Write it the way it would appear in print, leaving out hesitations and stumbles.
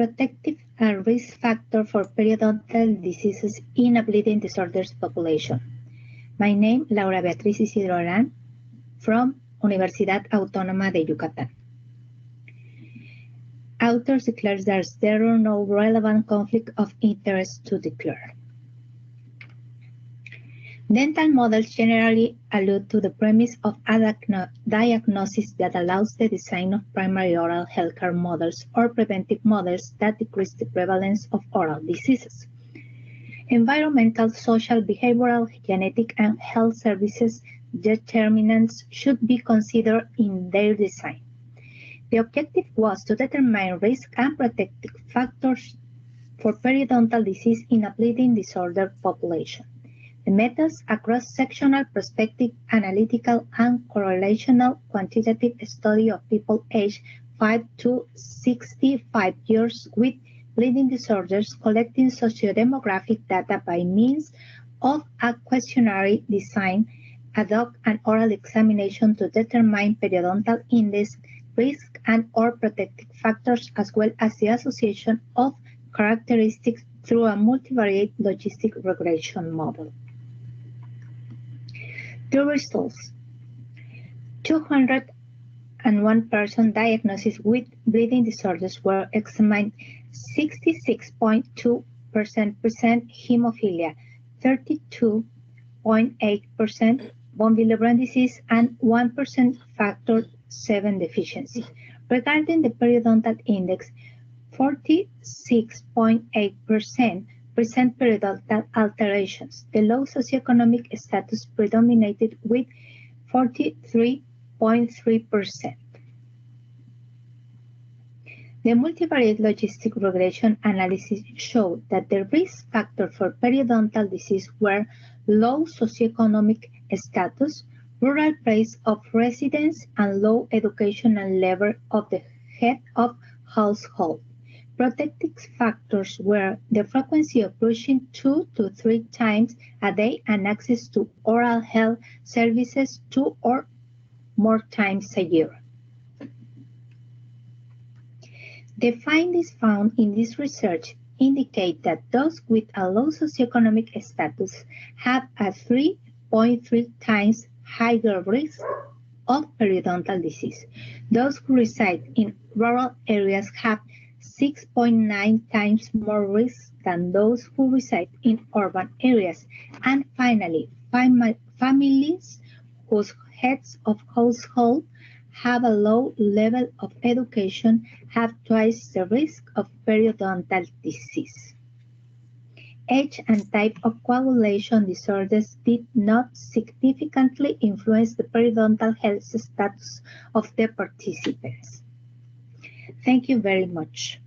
protective and risk factor for periodontal diseases in a bleeding disorders population. My name is Laura Beatriz Isidro Arán from Universidad Autónoma de Yucatán. Authors declare there is no relevant conflict of interest to declare. Dental models generally allude to the premise of a diagnosis that allows the design of primary oral healthcare models or preventive models that decrease the prevalence of oral diseases. Environmental, social, behavioral, genetic, and health services determinants should be considered in their design. The objective was to determine risk and protective factors for periodontal disease in a bleeding disorder population. The methods, a cross-sectional, prospective, analytical, and correlational quantitative study of people aged 5 to 65 years with bleeding disorders, collecting sociodemographic data by means of a questionnaire design, adopt an oral examination to determine periodontal index, risk and/or protective factors, as well as the association of characteristics through a multivariate logistic regression model. The results: 201 persons diagnosed with bleeding disorders were examined. 66.2% present hemophilia, 32.8% von Willebrand disease, and 1% factor VII deficiency. Regarding the periodontal index, 46.8% present periodontal alterations. The low socioeconomic status predominated with 43.3%. The multivariate logistic regression analysis showed that the risk factors for periodontal disease were low socioeconomic status, rural place of residence, and low educational level of the head of household. Protective factors were the frequency of brushing 2 to 3 times a day and access to oral health services 2 or more times a year. The findings found in this research indicate that those with a low socioeconomic status have a 3.3 times higher risk of periodontal disease. Those who reside in rural areas have 6.9 times more risk than those who reside in urban areas. And finally, families whose heads of household have a low level of education have twice the risk of periodontal disease. Age and type of coagulation disorders did not significantly influence the periodontal health status of the participants. Thank you very much.